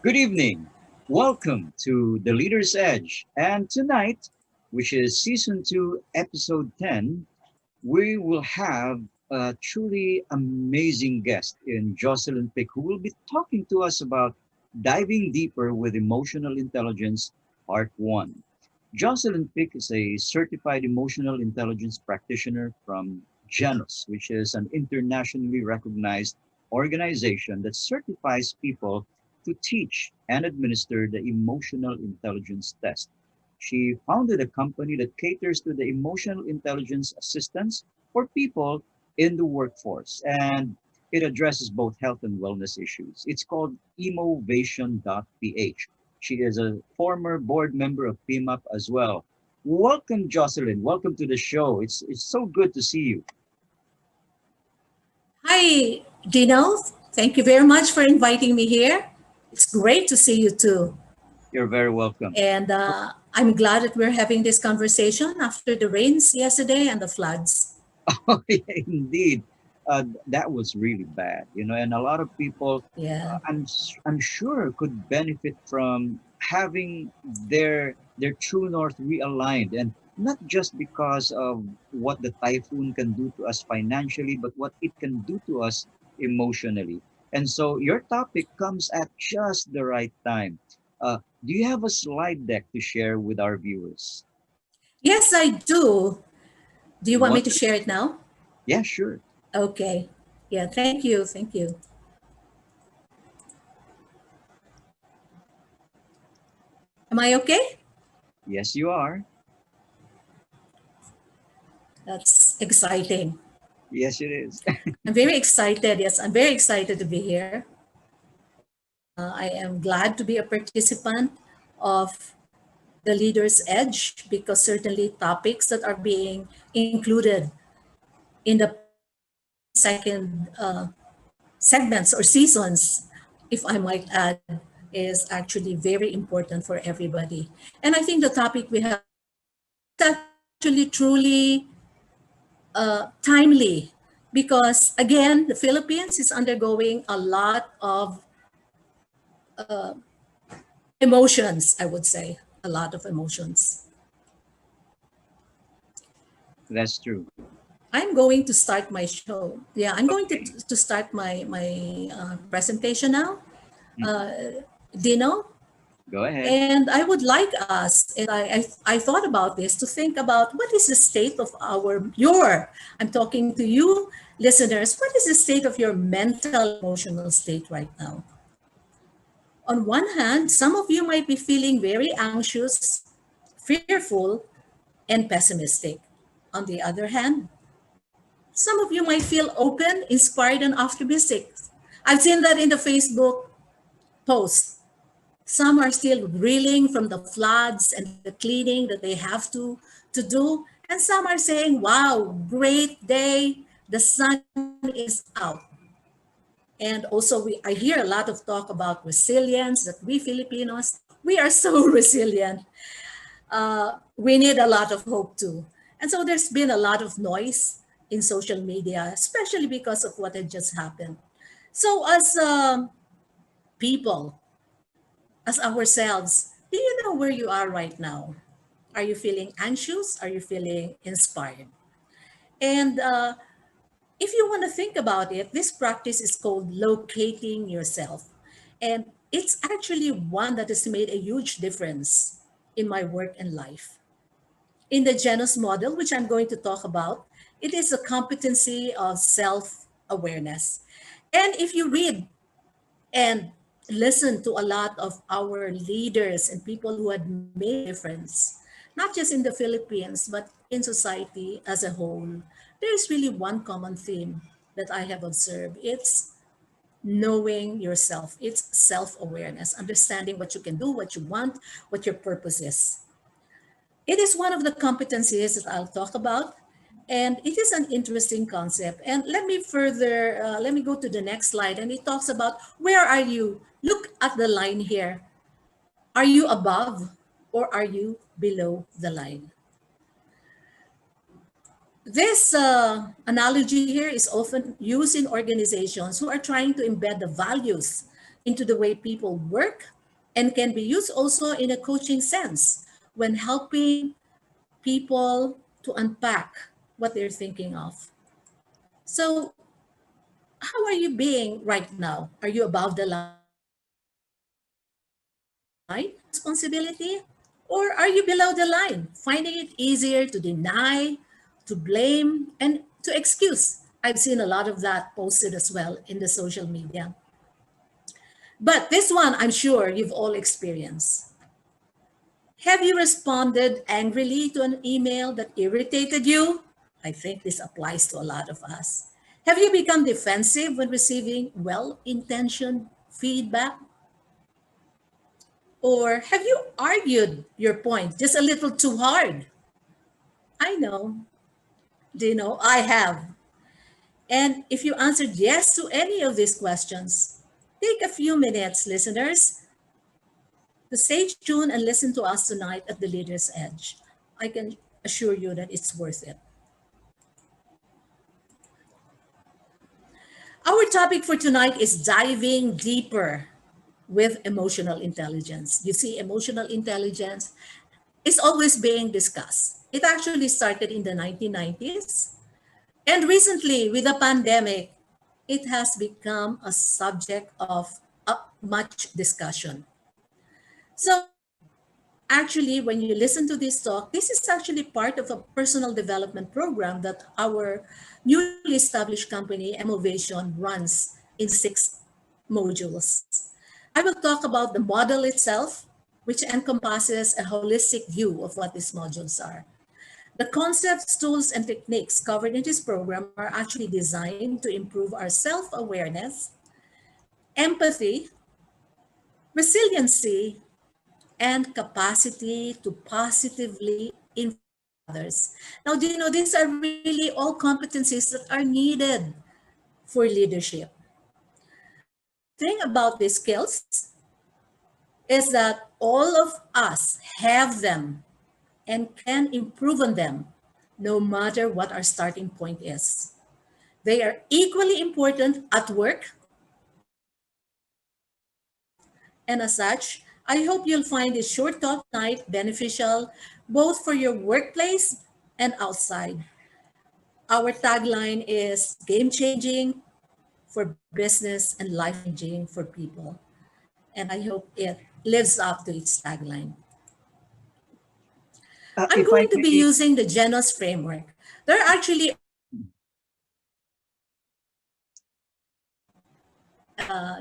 Good evening. Welcome to The Leader's Edge. And tonight, which is season 2, episode 10, we will have a truly amazing guest in Jocelyn Pick, who will be talking to us about diving deeper with emotional intelligence, part 1. Jocelyn Pick is a certified emotional intelligence practitioner from Janus, which is an internationally recognized organization that certifies people to teach and administer the emotional intelligence test. She founded a company that caters to the emotional intelligence assistance for people in the workforce, and it addresses both health and wellness issues. It's called emovation.ph. She is a former board member of PMAP as well. Welcome, Jocelyn. Welcome to the show. It's so good to see you. Hi, Dino. Thank you very much for inviting me here. It's great to see you too. You're very welcome. And I'm glad that we're having this conversation after the rains yesterday and the floods. Oh, yeah, indeed. That was really bad, and a lot of people, Yeah. I'm sure, could benefit from having their true north realigned, and not just because of what the typhoon can do to us financially, but what it can do to us emotionally. And so your topic comes at just the right time. Do you have a slide deck to share with our viewers? Yes, I do. Do you want me to Wonderful. share it now? Yeah, sure. Okay. Yeah, thank you. Thank you. Am I okay? Yes, you are. That's exciting. Yes, it is. I'm very excited. Yes, I'm very excited to be here. I am glad to be a participant of the Leader's Edge because certainly topics that are being included in the second segments or seasons, if I might add, is actually very important for everybody. And I think the topic we have is actually truly timely because, again, the Philippines is undergoing a lot of emotions, I would say, a lot of emotions. That's true. I'm going to start my show. Yeah, I'm going Okay. to start my presentation now. Mhm. Dino, Go ahead. and I would like us, and I thought about this to think about what is the state of I'm talking to you listeners, what is the state of your mental emotional state right now? On one hand, some of you might be feeling very anxious, fearful, and pessimistic. On the other hand, some of you might feel open, inspired, and optimistic. I've seen that in the Facebook post. Some are still reeling from the floods and the cleaning that they have to do. And some are saying, wow, great day. The sun is out. And also, I hear a lot of talk about resilience, that we Filipinos, we are so resilient. We need a lot of hope too. And so there's been a lot of noise in social media, especially because of what had just happened. So as people, as ourselves, do you know where you are right now? Are you feeling anxious? Are you feeling inspired? And if you want to think about it, this practice is called locating yourself. And it's actually one that has made a huge difference in my work and life. In the Genus model, which I'm going to talk about, it is a competency of self awareness. And if you read and listen to a lot of our leaders and people who had made a difference, not just in the Philippines, but in society as a whole, there is really one common theme that I have observed. It's knowing yourself, it's self awareness, understanding what you can do, what you want, what your purpose is. It is one of the competencies that I'll talk about, and it is an interesting concept. And let me go to the next slide. And it talks about where are you? Look at the line here. Are you above or are you below the line? This analogy here is often used in organizations who are trying to embed the values into the way people work and can be used also in a coaching sense when helping people to unpack what they're thinking of. So, how are you being right now? Are you above the line, taking responsibility? Or are you below the line, finding it easier to deny, to blame, and to excuse? I've seen a lot of that posted as well in the social media. But this one, I'm sure you've all experienced. Have you responded angrily to an email that irritated you? I think this applies to a lot of us. Have you become defensive when receiving well intentioned feedback? Or have you argued your point just a little too hard? I know. Do you know? I have. And if you answered yes to any of these questions, take a few minutes, listeners, to stay tuned and listen to us tonight at the Leader's Edge. I can assure you that it's worth it. Our topic for tonight is diving deeper with emotional intelligence. You see, emotional intelligence is always being discussed. It actually started in the 1990s. And recently, with the pandemic, it has become a subject of much discussion. So, actually, when you listen to this talk, this is actually part of a personal development program that our newly established company, Emovation, runs in 6 modules. I will talk about the model itself, which encompasses a holistic view of what these modules are. The concepts, tools, and techniques covered in this program are actually designed to improve our self awareness, empathy, resiliency, and capacity to positively influence others. Now, do you know these are really all competencies that are needed for leadership? The thing about these skills is that all of us have them and can improve on them no matter what our starting point is. They are equally important at work and at home. And as such, I hope you'll find this short talk tonight beneficial both for your workplace and outside. Our tagline is game changing for business and life changing for people. And I hope it lives up to its tagline. I'm If I going to be may, using the GENOS framework. There are actually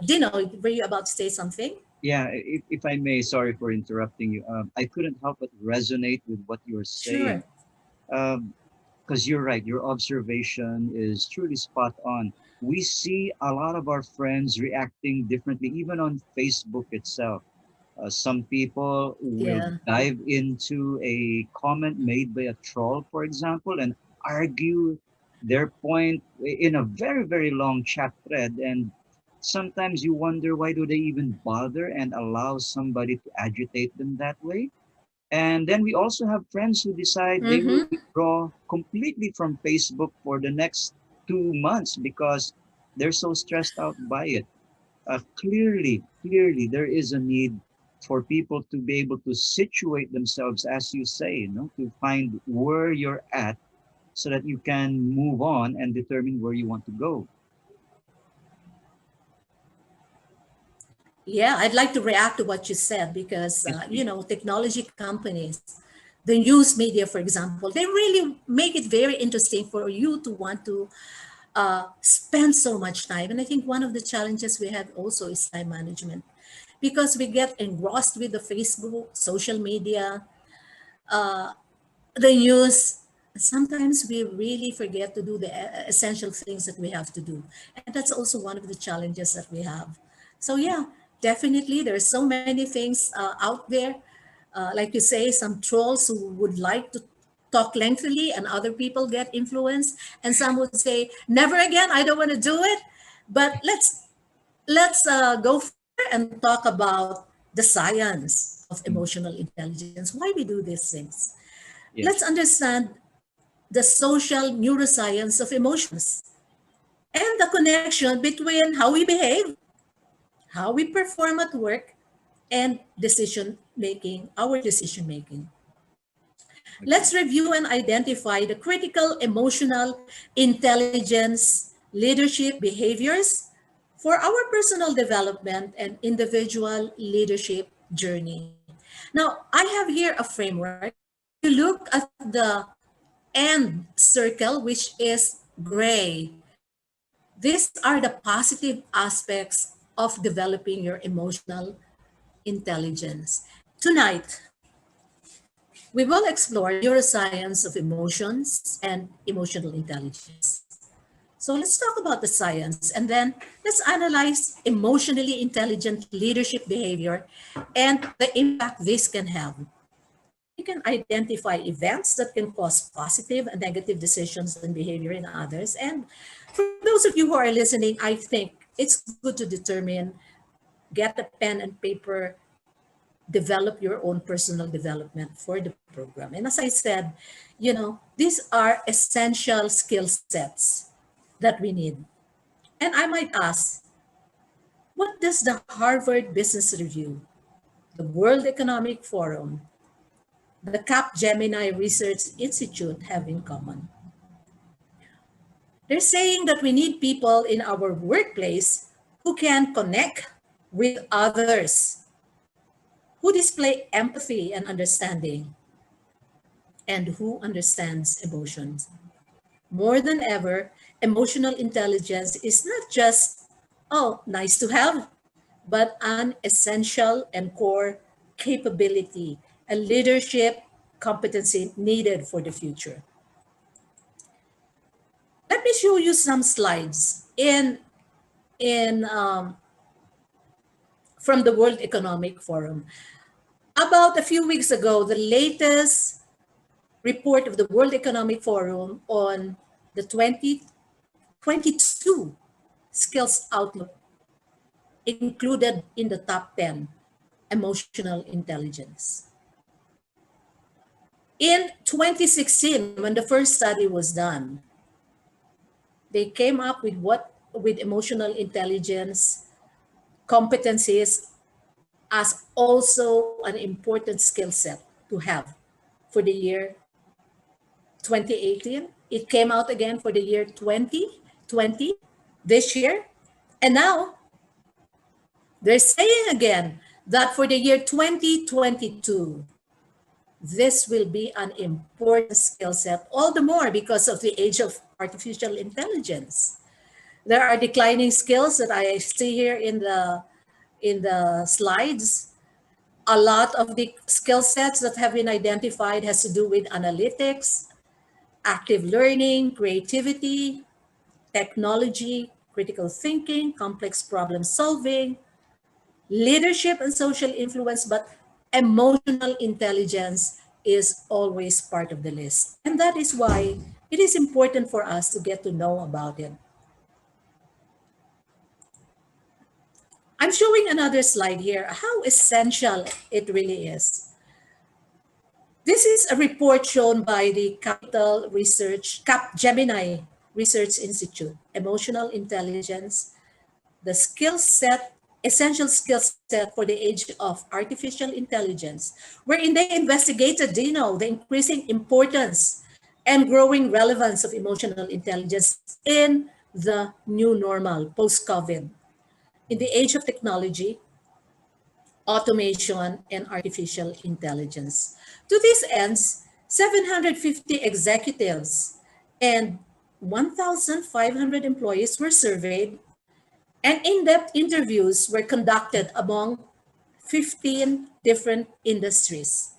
Dino, were you about to say something? yeah, if I may, sorry for interrupting you. I couldn't help but resonate with what you're saying. Sure. Because you're right, your observation is truly spot on. We see a lot of our friends reacting differently, even on Facebook itself. Some people will Yeah. dive into a comment made by a troll, for example, and argue their point in a very, very long chat thread. And sometimes you wonder, why do they even bother and allow somebody to agitate them that way? And then we also have friends who decide they will Mm-hmm. withdraw completely from Facebook for the next 2 months because they're so stressed out by it. Clearly, there is a need for people to be able to situate themselves, as you say, to find where you're at so that you can move on and determine where you want to go. Yeah, I'd like to react to what you said because, Yes, please. technology companies, the news media, for example, they really make it very interesting for you to want to spend so much time. And I think one of the challenges we have also is time management because we get engrossed with the Facebook, social media, the news. Sometimes we really forget to do the essential things that we have to do. And that's also one of the challenges that we have. So, yeah, definitely, there's so many things out there. Like you say, some trolls who would like to talk lengthily and other people get influenced. And some would say, never again, I don't want to do it. But let's go further and talk about the science of Mm, emotional intelligence, why we do these things. Let's yes. understand the social neuroscience of emotions and the connection between how we behave, how we perform at work, and decision making, our decision making. Okay. Let's review and identify the critical emotional intelligence leadership behaviors for our personal development and individual leadership journey. Now, I have here a framework. If you look at the end circle, which is gray, these are the positive aspects of developing your emotional intelligence. Tonight, we will explore neuroscience of emotions and emotional intelligence. So let's talk about the science and then let's analyze emotionally intelligent leadership behavior and the impact this can have. We can identify events that can cause positive and negative decisions and behavior in others. And for those of you who are listening, I think it's good to determine, get a pen and paper, develop your own personal development for the program. And as I said, these are essential skill sets that we need. And I might ask, what does the Harvard Business Review, the World Economic Forum, the Gemini Research Institute have in common? They're saying that we need people in our workplace who can connect with others, who display empathy and understanding, and who understands emotions. More than ever, emotional intelligence is not just, oh, nice to have, but an essential and core capability, a leadership competency needed for the future. Let me show you some slides in from the World Economic Forum. About a few weeks ago, the latest report of the World Economic Forum on the 2022 skills outlook included in the top 10 emotional intelligence. In 2016, when the first study was done, they came up with emotional intelligence competencies as also an important skill set to have for the year 2018. It came out again for the year 2020, this year. And now they're saying again that for the year 2022, this will be an important skill set, all the more because of the age of artificial intelligence. There are declining skills that I see here in the slides. A lot of the skill sets that have been identified has to do with analytics, active learning, creativity, technology, critical thinking, complex problem solving, leadership and social influence, but emotional intelligence is always part of the list. And that is why it is important for us to get to know about it. I'm showing another slide here, how essential it really is. This is a report shown by the Gemini Research Institute, Emotional Intelligence, the skill set, essential skill set for the age of artificial intelligence, wherein they investigated, the increasing importance and growing relevance of emotional intelligence in the new normal post-COVID, in the age of technology, automation, and artificial intelligence. To these ends, 750 executives and 1,500 employees were surveyed, and in-depth interviews were conducted among 15 different industries.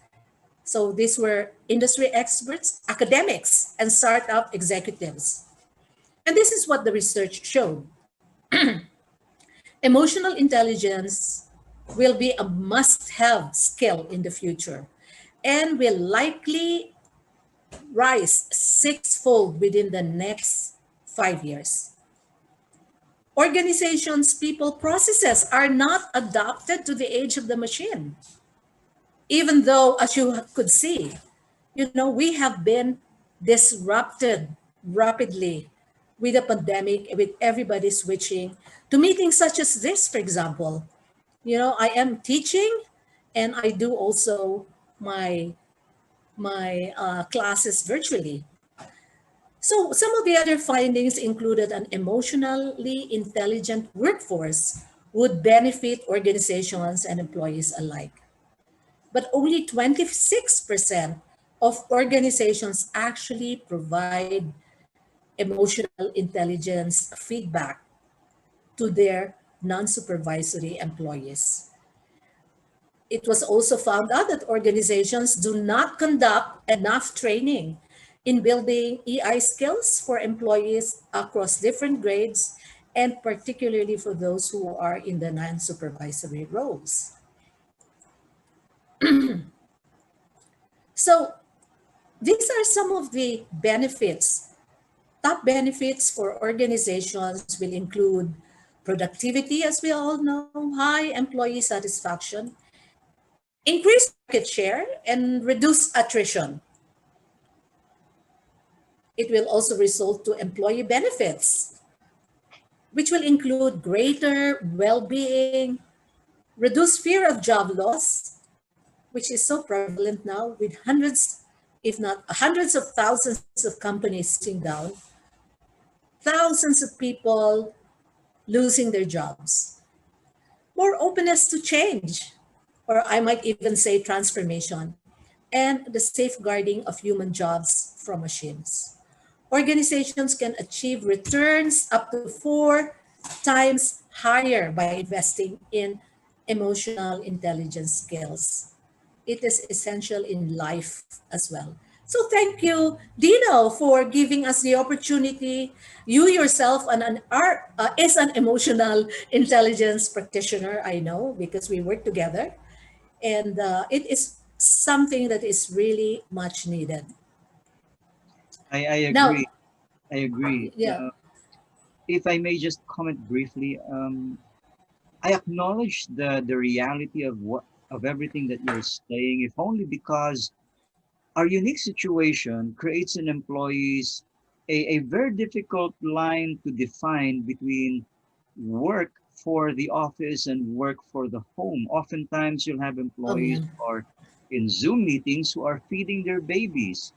So these were industry experts, academics, and startup executives. And this is what the research showed. Emotional intelligence will be a must-have skill in the future and will likely rise sixfold within the next 5 years. Organizations, people, processes are not adapted to the age of the machine. Even though, as you could see, we have been disrupted rapidly with the pandemic, with everybody switching to meetings such as this, for example. I am teaching, and I do also my classes virtually. So some of the other findings included an emotionally intelligent workforce would benefit organizations and employees alike. But only 26% of organizations actually provide emotional intelligence feedback to their non-supervisory employees. It was also found out that organizations do not conduct enough training in building EI skills for employees across different grades, and particularly for those who are in the non-supervisory roles. So these are some of the benefits. Top benefits for organizations will include productivity, as we all know, high employee satisfaction, increase market share, and reduce attrition. It will also result to employee benefits, which will include greater well-being, reduce fear of job loss, which is so prevalent now with hundreds, if not hundreds of thousands of companies shutting down, thousands of people losing their jobs, more openness to change, or I might even say transformation, and the safeguarding of human jobs from machines. Organizations can achieve returns up to 4 times higher by investing in emotional intelligence skills. It is essential in life as well. So thank you, Dino, for giving us the opportunity. You yourself is an emotional intelligence practitioner, I know, because we work together. And it is something that is really much needed. I Now, agree. I agree. yeah, If I may just comment briefly, I acknowledge the reality of everything that you're saying, if only because our unique situation creates in employees a very difficult line to define between work for the office and work for the home. Oftentimes, you'll have employees yeah. who are in Zoom meetings who are feeding their babies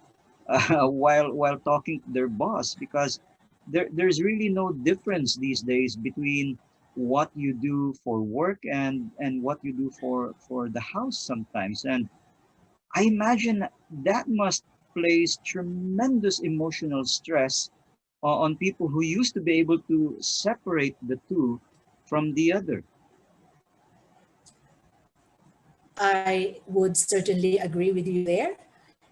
while talking to their boss, because there's really no difference these days between what you do for work and what you do for the house sometimes. And I imagine that must place tremendous emotional stress on people who used to be able to separate the two from the other. I would certainly agree with you there.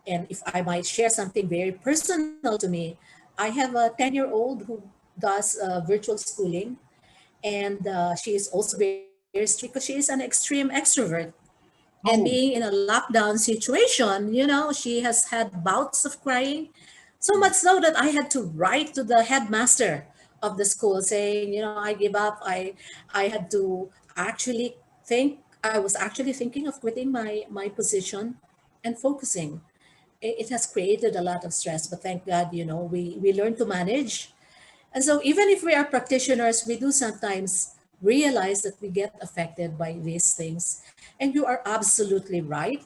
And if I might share something very personal to me, I have a 10-year-old who does virtual schooling, and she is also very strict because she is an extreme extrovert. And being Oh, in a lockdown situation, she has had bouts of crying, so much so that I had to write to the headmaster of the school saying, I give up. I had to actually think, I was actually thinking of quitting my position and focusing. It has created a lot of stress, but thank God, we learn to manage. And so even if we are practitioners, we do sometimes realize that we get affected by these things. And you are absolutely right.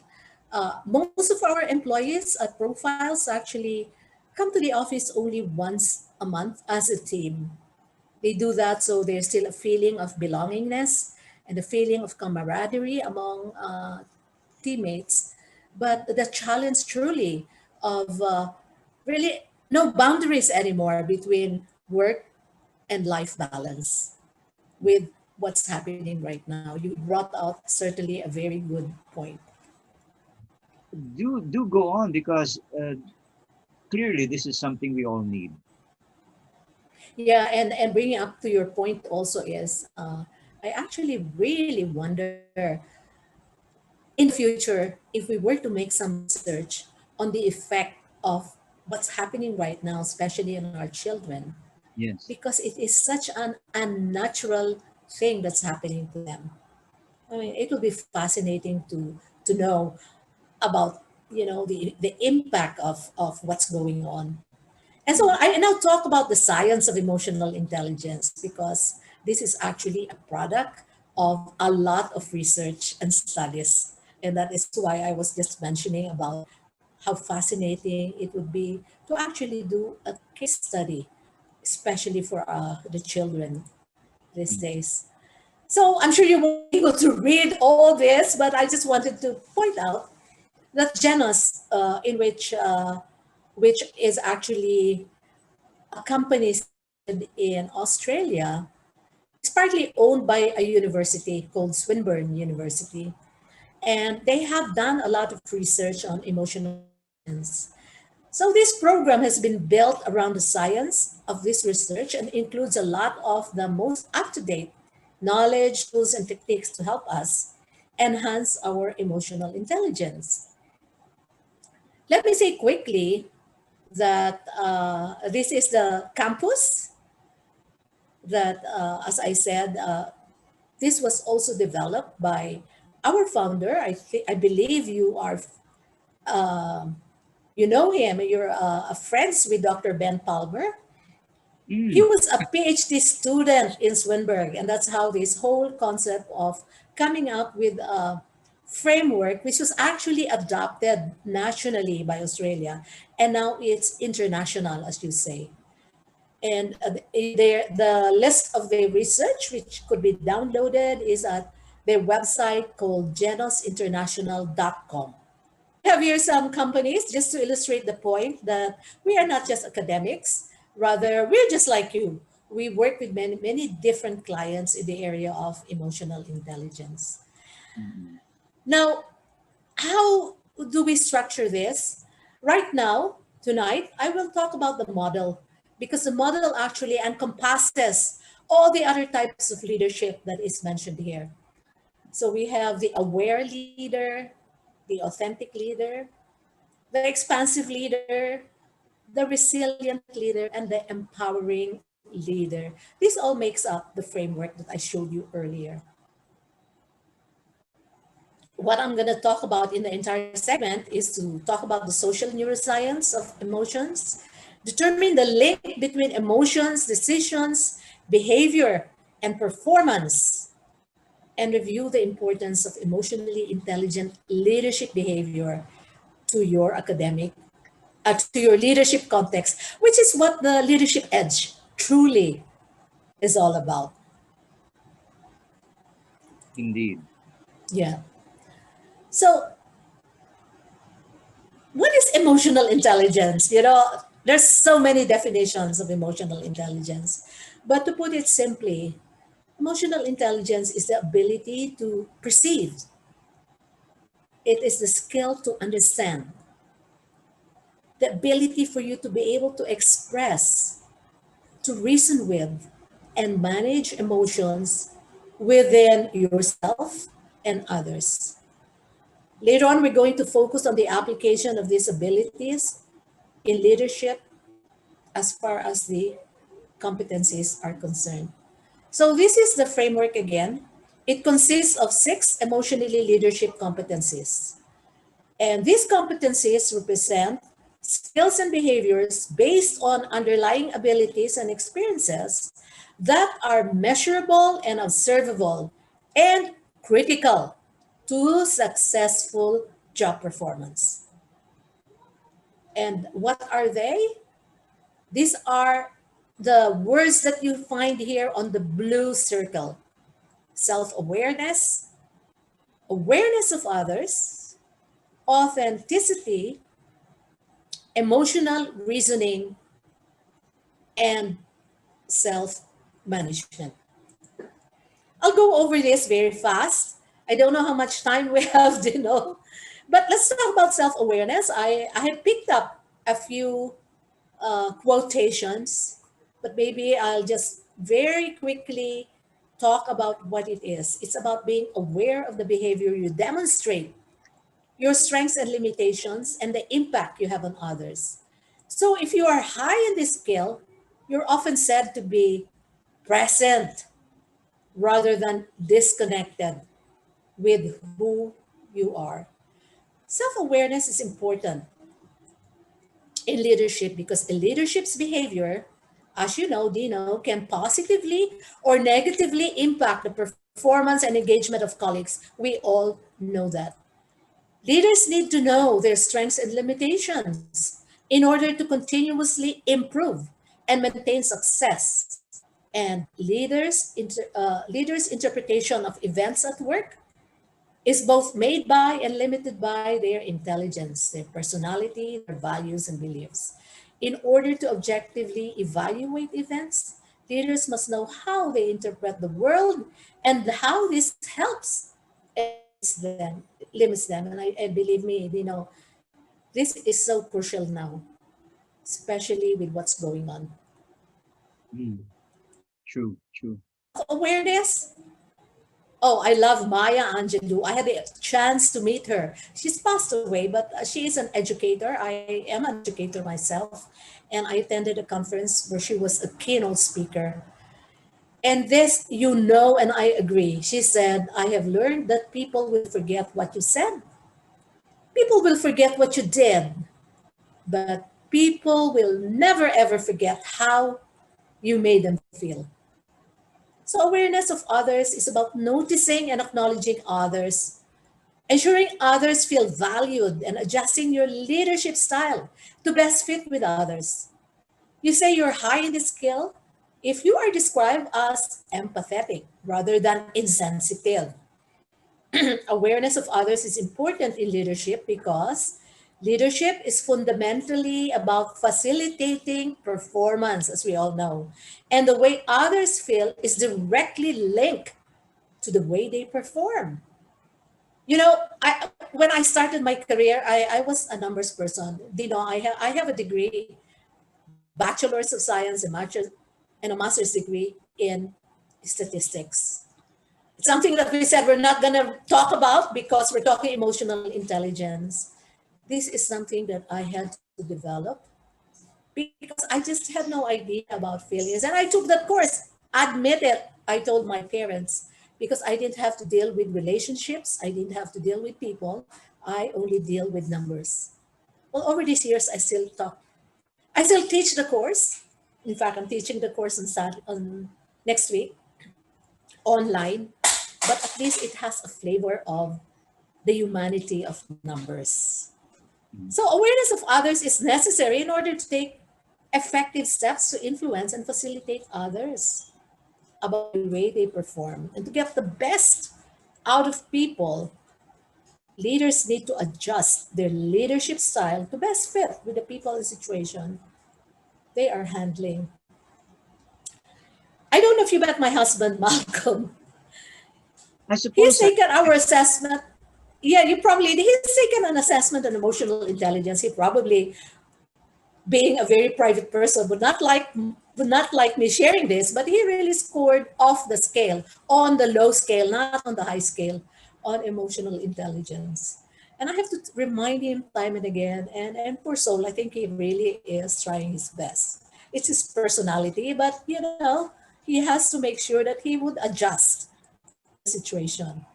Most of our employees at Profiles actually come to the office only once a month as a team. They do that so there's still a feeling of belongingness and a feeling of camaraderie among teammates. But the challenge truly of really no boundaries anymore between work and life balance with what's happening right now. You brought out certainly a very good point. do go on, because clearly this is something we all need. Yeah, and bringing up to your point also is, I actually really wonder in the future if we were to make some research on the effect of what's happening right now, especially in our children, Yes. because it is such an unnatural thing that's happening to them. I mean, it will be fascinating to know about the impact of what's going on. And so I now talk about the science of emotional intelligence because this is actually a product of a lot of research and studies. And that is why I was just mentioning about how fascinating it would be to actually do a case study, especially for the children these Mm. days. So I'm sure you won't be able to read all this, but I just wanted to point out that Genus, which is actually a company situated in Australia, is partly owned by a university called Swinburne University. And they have done a lot of research on emotional intelligence. So this program has been built around the science of this research and includes a lot of the most up-to-date knowledge, tools, and techniques to help us enhance our emotional intelligence. Let me say quickly that this is the campus that, as I said, this was also developed by our founder. I believe you are, you know him. You're friends with Dr. Ben Palmer. He Mm. was a PhD student in Swinburne, and that's how this whole concept of coming up with a framework, which was actually adopted nationally by Australia, and now it's international, as you say. And in the list of their research, which could be downloaded, is at their website called genosinternational.com. I have here some companies just to illustrate the point that we are not just academics, rather, we're just like you. We work with many, many different clients in the area of emotional intelligence. Mm. Now, how do we structure this? Right now, tonight, I will talk about the model because the model actually encompasses all the other types of leadership that is mentioned here. So we have the aware leader, the authentic leader, the expansive leader, the resilient leader, and the empowering leader. This all makes up the framework that I showed you earlier. What I'm going to talk about in the entire segment is to talk about the social neuroscience of emotions, determine the link between emotions, decisions, behavior, and performance, and review the importance of emotionally intelligent leadership behavior to your academic, to your leadership context, which is what the leadership edge truly is all about. Indeed. Yeah. So, what is emotional intelligence? There's so many definitions of emotional intelligence. But to put it simply, emotional intelligence is the ability to perceive, it is the skill to understand, the ability for you to be able to express, to reason with, and manage emotions within yourself and others. Later on, we're going to focus on the application of these abilities in leadership as far as the competencies are concerned. So, this is the framework again. It consists of 6 emotionally leadership competencies. And these competencies represent skills and behaviors based on underlying abilities and experiences that are measurable and observable and critical to successful job performance. And what are they? These are the words that you find here on the blue circle: self awareness, awareness of others, authenticity, emotional reasoning, and self management. I'll go over this very fast. I don't know how much time we have, but let's talk about self awareness. I have picked up a few quotations, but maybe I'll just very quickly talk about what it is. It's about being aware of the behavior you demonstrate, your strengths and limitations, and the impact you have on others. So if you are high in this skill, you're often said to be present rather than disconnected with who you are. Self awareness is important in leadership because a leadership's behavior, as you know, Dino, can positively or negatively impact the performance performance and engagement of colleagues. We all know that. Leaders need to know their strengths and limitations in order to continuously improve and maintain success. And leaders' interpretation of events at work is both made by and limited by their intelligence, their personality, their values, and beliefs. In order to objectively evaluate events, leaders must know how they interpret the world and how this helps and limits them. And believe me, this is so crucial now, especially with what's going on. Mm. True, true. Self-awareness. Oh, I love Maya Angelou. I had the chance to meet her. She's passed away, but she is an educator. I am an educator myself, and I attended a conference where she was a keynote speaker. And this, and I agree. She said, I have learned that people will forget what you said, people will forget what you did, but people will never ever forget how you made them feel. So, awareness of others is about noticing and acknowledging others, ensuring others feel valued, and adjusting your leadership style to best fit with others. You say you're high in this skill if you are described as empathetic rather than insensitive. Awareness of others is important in leadership because leadership is fundamentally about facilitating performance, as we all know. And the way others feel is directly linked to the way they perform. When I started my career, I was a numbers person. I have a degree, bachelor's of science and a master's degree in statistics. It's something that we said we're not going to talk about because we're talking emotional intelligence. This is something that I had to develop because I just had no idea about feelings. And I took that course. Admit it. I told my parents because I didn't have to deal with relationships. I didn't have to deal with people. I only deal with numbers. Well, over these years, I still talk. I still teach the course. In fact, I'm teaching the course on next week online, but at least it has a flavor of the humanity of numbers. Mm. So, awareness of others is necessary in order to take effective steps to influence and facilitate others about the way they perform. And to get the best out of people, leaders need to adjust their leadership style to best fit with the people and situation they are handling. I don't know if you met my husband, Malcolm. I He's suppose taken our assessment. Yeah, he's taken an assessment on emotional intelligence. He probably, being a very private person, would not like me sharing this, but he really scored off the scale, on the low scale, not on the high scale, on emotional intelligence. And I have to remind him time and again, and poor soul, I think he really is trying his best. It's his personality, but he has to make sure that he would adjust to the situation.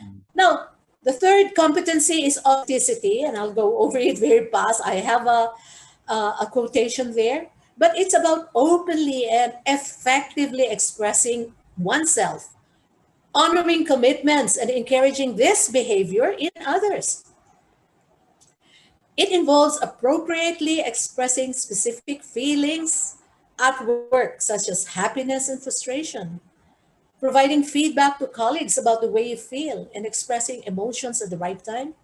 mm, Now, the third competency is authenticity, and I'll go over it very fast. I have a quotation there, but it's about openly and effectively expressing oneself, honoring commitments, and encouraging this behavior in others. It involves appropriately expressing specific feelings at work, such as happiness and frustration, providing feedback to colleagues about the way you feel, and expressing emotions at the right time,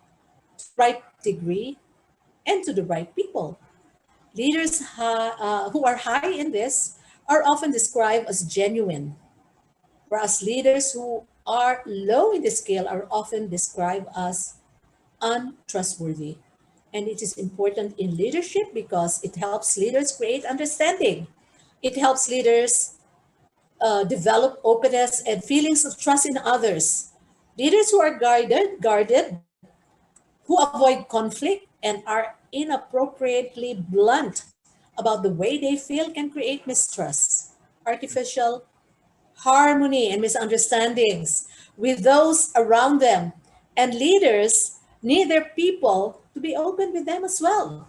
to the right degree, and to the right people. Leaders who are high in this are often described as genuine, whereas leaders who are low in the scale are often described as untrustworthy. And it is important in leadership because it helps leaders create understanding. It helps leaders develop openness and feelings of trust in others. Leaders who are guarded, who avoid conflict and are inappropriately blunt about the way they feel can create mistrust, artificial harmony, and misunderstandings with those around them. And leaders need their people to be open with them as well.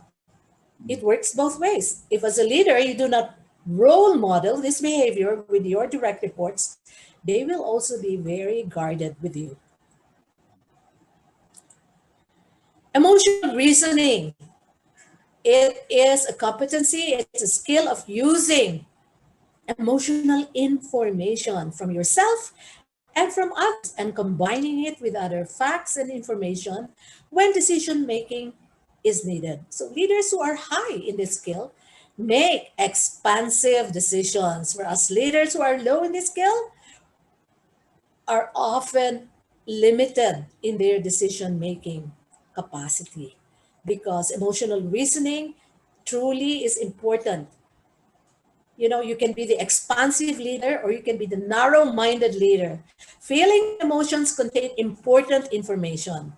It mm, works both ways. If as a leader you do not role model this behavior with your direct reports, they will also be very guarded with you. Emotional reasoning. It is a competency, it's a skill of using emotional information from yourself and from others and combining it with other facts and information when decision making is needed. So leaders who are high in this skill make expansive decisions, whereas leaders who are low in this skill are often limited in their decision making capacity, because emotional reasoning truly is important. You know, you can be the expansive leader or you can be the narrow minded leader. Feeling and emotions contain important information.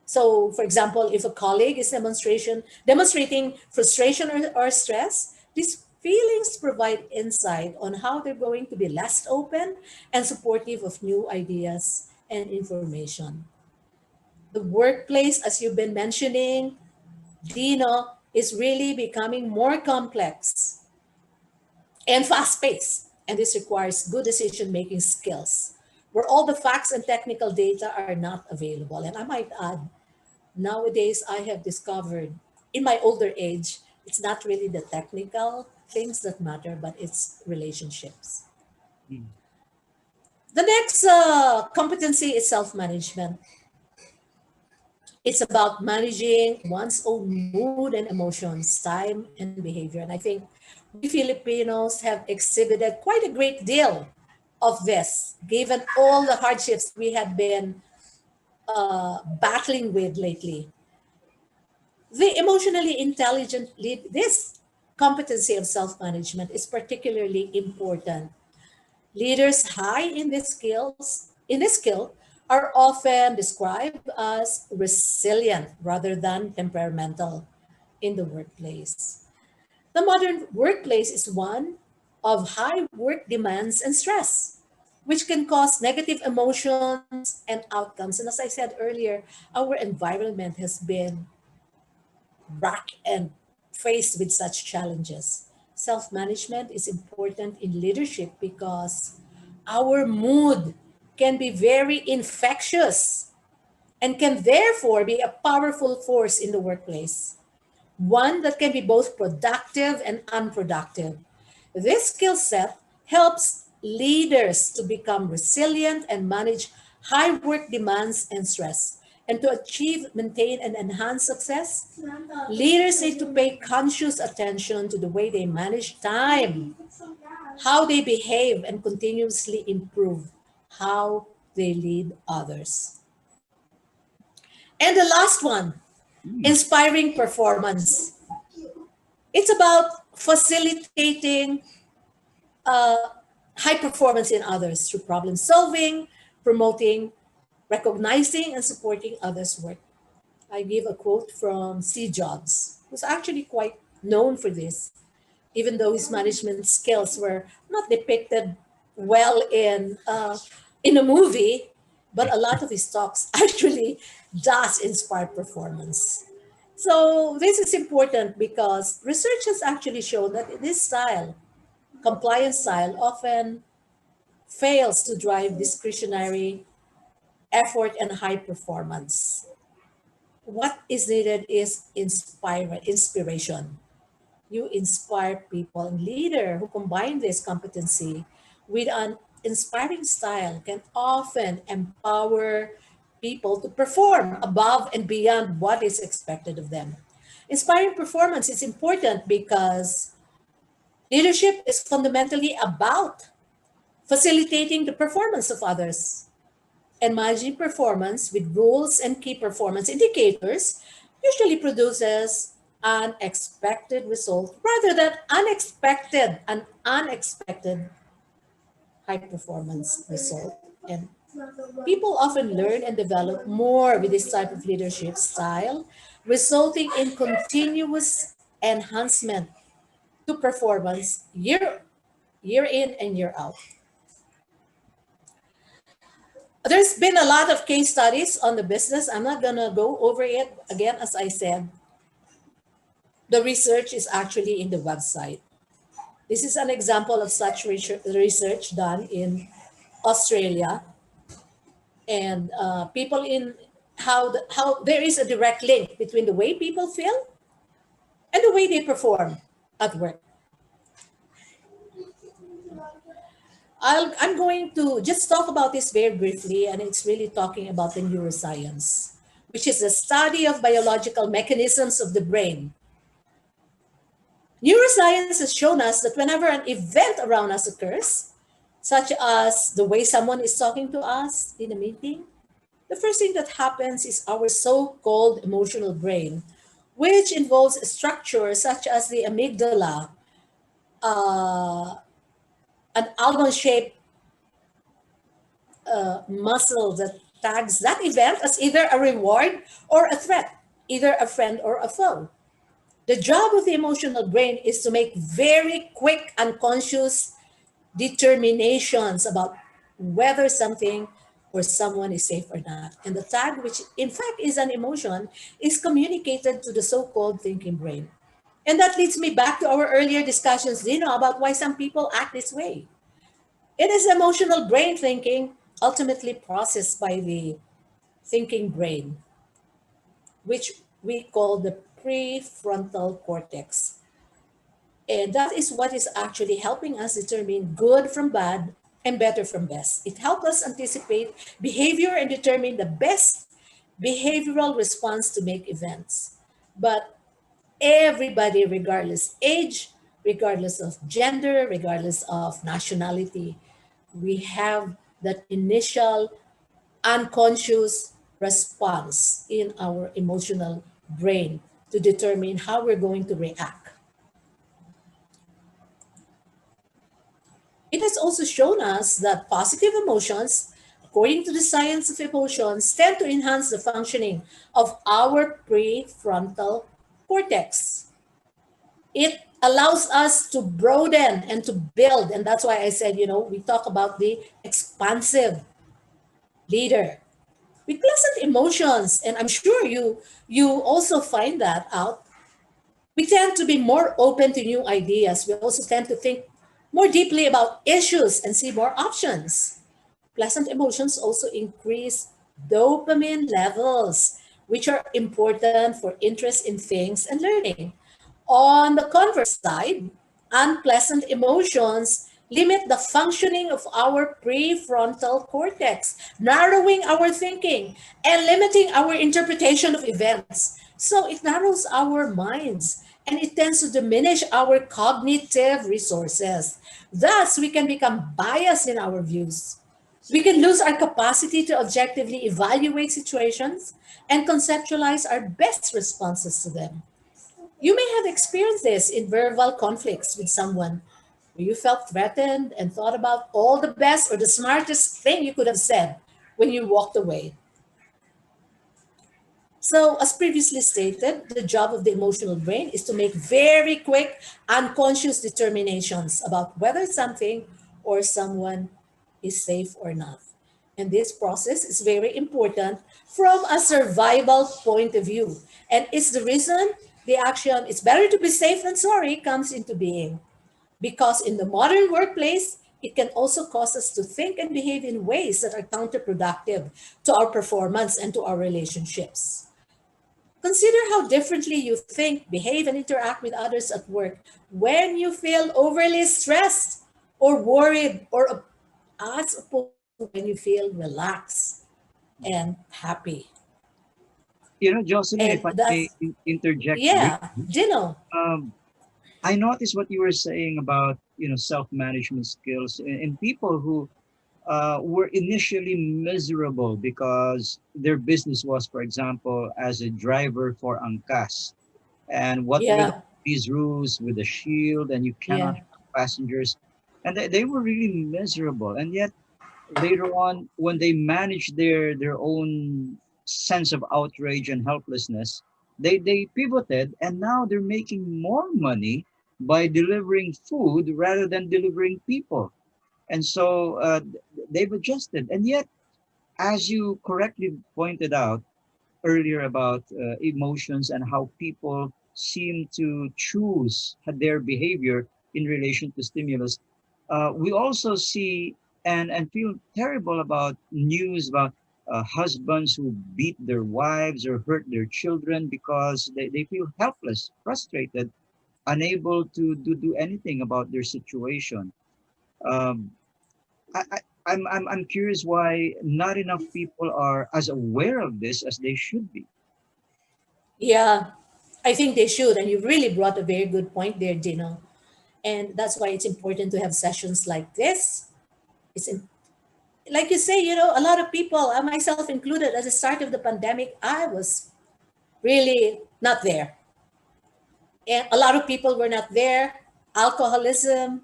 So, for example, if a colleague is demonstrating frustration or stress, these feelings provide insight on how they're going to be less open and supportive of new ideas and information. The workplace, as you've been mentioning, Dino, is really becoming more complex and fast paced. And this requires good decision making skills where all the facts and technical data are not available. And I might add, nowadays I have discovered in my older age, it's not really the technical things that matter, but it's relationships. Mm. The next competency is self management. It's about managing one's own mood and emotions, time and behavior. And I think we Filipinos have exhibited quite a great deal of this, given all the hardships we have been battling with lately. The emotionally intelligent lead, this competency of self management is particularly important. Leaders high in this skill are often described as resilient rather than temperamental in the workplace. The modern workplace is one of high work demands and stress, which can cause negative emotions and outcomes. And as I said earlier, our environment has been racked and faced with such challenges. Self management is important in leadership because our mood can be very infectious and can therefore be a powerful force in the workplace, one that can be both productive and unproductive. This skill set helps leaders to become resilient and manage high work demands and stress. And to achieve, maintain, and enhance success, leaders need to pay conscious attention to the way they manage time, how they behave, and continuously improve how they lead others. And the last one, Mm. inspiring performance. It's about facilitating uh, high performance in others through problem solving, promoting, recognizing, and supporting others' work. I give a quote from C. Jobs, who's actually quite known for this, even though his management skills were not depicted well in a movie, but a lot of his talks actually does inspire performance. So this is important because research has actually shown that this style, compliance style, often fails to drive discretionary effort and high performance. What is needed is inspiration. You inspire people, and leader who combine this competency with an inspiring style can often empower people to perform above and beyond what is expected of them. Inspiring performance is important because leadership is fundamentally about facilitating the performance of others, and managing performance with rules and key performance indicators usually produces an expected result rather than unexpected high performance result. And people often learn and develop more with this type of leadership style, resulting in continuous enhancement to performance year in and year out. There's been a lot of case studies on the business. I'm not gonna go over it again. As I said, the research is actually in the website. This is an example of such research done in Australia, and people in how there is a direct link between the way people feel and the way they perform at work. I'm going to just talk about this very briefly, and it's really talking about the neuroscience, which is the study of biological mechanisms of the brain. Neuroscience has shown us that whenever an event around us occurs, such as the way someone is talking to us in a meeting, the first thing that happens is our so called emotional brain, which involves structures such as the amygdala, uh, an almond shaped muscle that tags that event as either a reward or a threat, either a friend or a foe. The job of the emotional brain is to make very quick, unconscious determinations about whether something or someone is safe or not. And the tag, which in fact is an emotion, is communicated to the so called thinking brain. And that leads me back to our earlier discussions, Dino, about why some people act this way. It is emotional brain thinking, ultimately processed by the thinking brain, which we call the prefrontal cortex. And that is what is actually helping us determine good from bad and better from best. It helps us anticipate behavior and determine the best behavioral response to make events. But everybody, regardless age, regardless of gender, regardless of nationality, we have that initial unconscious response in our emotional brain to determine how we're going to react. It has also shown us that positive emotions, according to the science of emotions, tend to enhance the functioning of our prefrontal cortex. It allows us to broaden and to build. And that's why I said, we talk about the expansive leader with pleasant emotions. And I'm sure you also find that out. We tend to be more open to new ideas. We also tend to think more deeply about issues and see more options. Pleasant emotions also increase dopamine levels, which are important for interest in things and learning. On the converse side, unpleasant emotions limit the functioning of our prefrontal cortex, narrowing our thinking and limiting our interpretation of events. So it narrows our minds and it tends to diminish our cognitive resources. Thus, we can become biased in our views. We can lose our capacity to objectively evaluate situations and conceptualize our best responses to them. You may have experienced this in verbal conflicts with someone where you felt threatened and thought about all the best or the smartest thing you could have said when you walked away. So, as previously stated, the job of the emotional brain is to make very quick, unconscious determinations about whether something or someone is safe or not. And this process is very important from a survival point of view. And it's the reason the action, it's better to be safe than sorry, comes into being. Because in the modern workplace, it can also cause us to think and behave in ways that are counterproductive to our performance and to our relationships. Consider how differently you think, behave, and interact with others at work when you feel overly stressed or worried, or as opposed to when you feel relaxed and happy. Jocelyn, if And I may that's, interject yeah, briefly, Dino. um, I noticed what you were saying about self-management skills in people who were initially miserable because their business was, for example, as a driver for Angkas. And what were Yeah, these rules with the shield, and you cannot yeah, have passengers. And they were really miserable. And yet, later on, when they managed their own sense of outrage and helplessness, they pivoted, and now they're making more money by delivering food rather than delivering people. And so they've adjusted. And yet, as you correctly pointed out earlier about emotions and how people seem to choose their behavior, in relation to stimulus, we also see and feel terrible about news about husbands who beat their wives or hurt their children because they feel helpless, frustrated, unable to do anything about their situation. Um, I'm curious why not enough people are as aware of this as they should be. Yeah, I think they should. And you really brought a very good point there, Dino. And that's why it's important to have sessions like this. It's in, like you say, a lot of people, myself included, at the start of the pandemic, I was really not there. And a lot of people were not there. Alcoholism,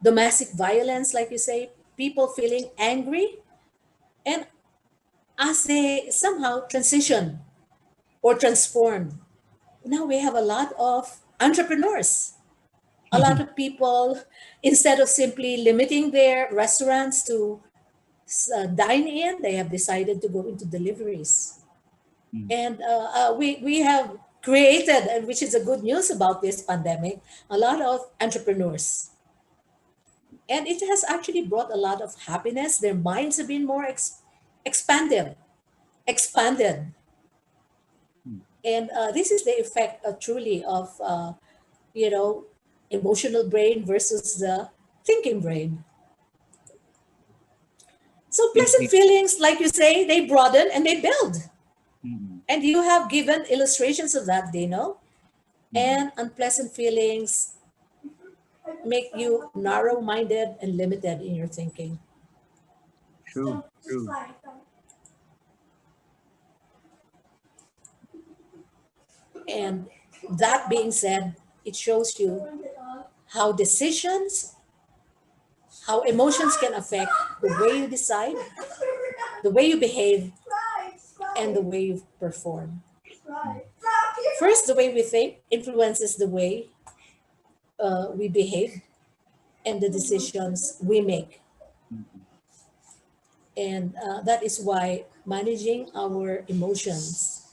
domestic violence, like you say, people feeling angry. And as they somehow transition or transform, now we have a lot of entrepreneurs, a lot of people, instead of simply limiting their restaurants to dine in, they have decided to go into deliveries. Mm, And we have created, and which is a good news about this pandemic, a lot of entrepreneurs. And it has actually brought a lot of happiness. Their minds have been more expanded, expanded. mm. And this is the effect truly of, you know, emotional brain versus the thinking brain. So pleasant Indeed. feelings, like you say, they broaden and they build. Mm, And you have given illustrations of that, Dino. mm. And unpleasant feelings make you narrow minded and limited in your thinking. True, true. And that being said, it shows you how decisions, how emotions can affect the way you decide, the way you behave, and the way you perform. Mm, First, the way we think influences the way we behave and the decisions we make. mm, And that is why managing our emotions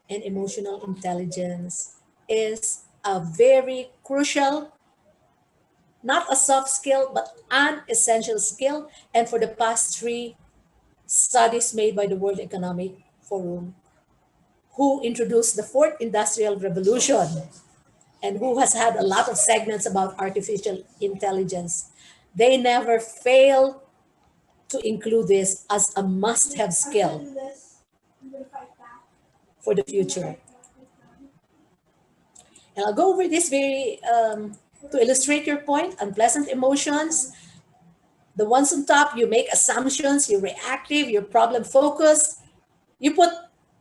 and emotional intelligence is a very crucial, not a soft skill, but an essential skill. And for the past three studies made by the World Economic Forum, who introduced the fourth industrial revolution and who has had a lot of segments about artificial intelligence, they never fail to include this as a must have skill for the future. And I'll go over this very to illustrate your point. Unpleasant emotions, the ones on top, you make assumptions, you're reactive, you're problem focused, you put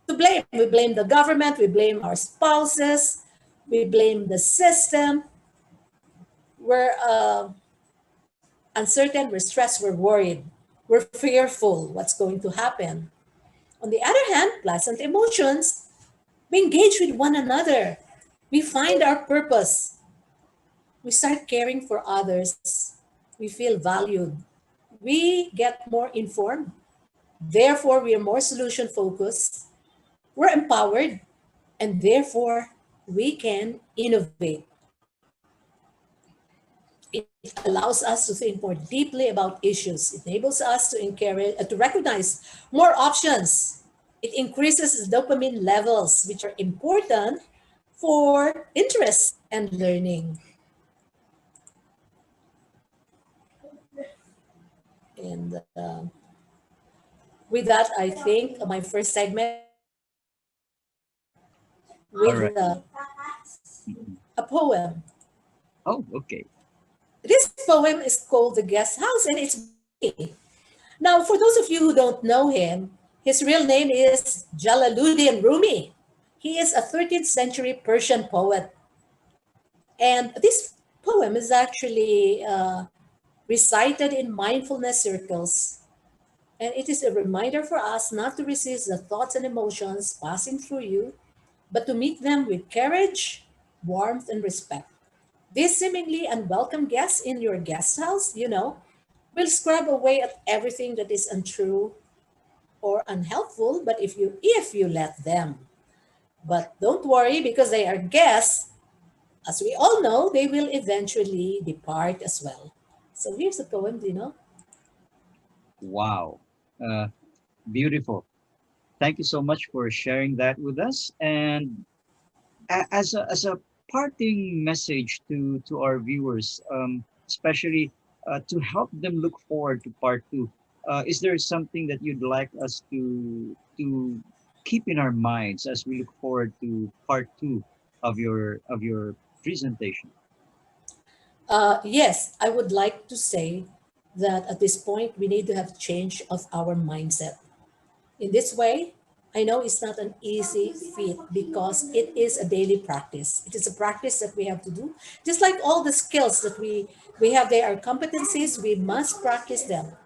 to blame. We blame the government, we blame our spouses, we blame the system. We're uncertain, we're stressed, we're worried, we're fearful what's going to happen. On the other hand, pleasant emotions, we engage with one another. We find our purpose. We start caring for others. We feel valued. We get more informed. Therefore, we are more solution focused. We're empowered. And therefore, we can innovate. It allows us to think more deeply about issues. It enables us to encourage, to recognize more options. It increases dopamine levels, which are important for interest and learning. And with that, I think my first segment all with right. Mm. a poem. Oh, okay. This poem is called The Guest House, and it's me. Now, for those of you who don't know him, his real name is Jalaluddin Rumi. He is a 13th century Persian poet. And this poem is actually recited in mindfulness circles. And it is a reminder for us not to resist the thoughts and emotions passing through you, but to meet them with courage, warmth, and respect. This seemingly unwelcome guest in your guest house, will scrub away at everything that is untrue or unhelpful, but if you let them. But don't worry because they are guests. As we all know, they will eventually depart as well. So here's a poem, do you know? Wow. Uh, Beautiful. Thank you so much for sharing that with us. And as a parting message to our viewers, especially to help them look forward to part two, is there something that you'd like us to keep in our minds as we look forward to part two of your presentation? Yes, I would like to say that at this point, we need to have change of our mindset. In this way, I know it's not an easy feat because it is a daily practice. It is a practice that we have to do. Just like all the skills that we have there are competencies, we must practice them.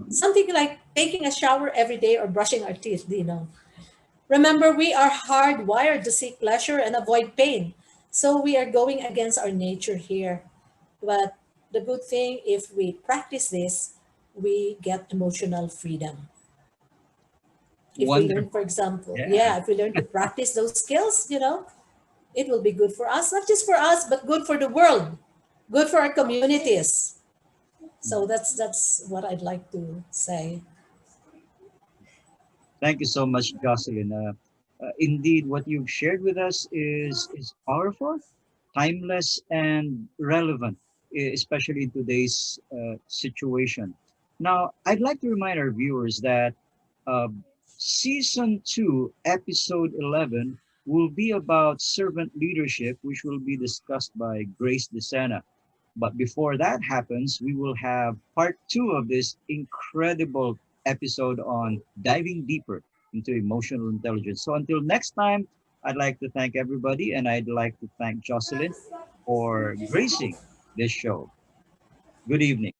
Something like taking a shower every day or brushing our teeth, you know. Remember, we are hardwired to seek pleasure and avoid pain. So we are going against our nature here. But the good thing, if we practice this, we get emotional freedom. If we learn, for Wonderful. example, Yeah. yeah, if we learn to practice those skills, you know, it will be good for us, not just for us, but good for the world, good for our communities. So that's what I'd like to say. Thank you so much, Jocelyn. Indeed, what you've shared with us is powerful, timeless, and relevant, especially in today's situation. Now, I'd like to remind our viewers that uh, season two, episode 11, will be about servant leadership, which will be discussed by Grace DeSena. But before that happens, we will have part two of this incredible episode on diving deeper into emotional intelligence. So until next time, I'd like to thank everybody and I'd like to thank Jocelyn for gracing this show. Good evening.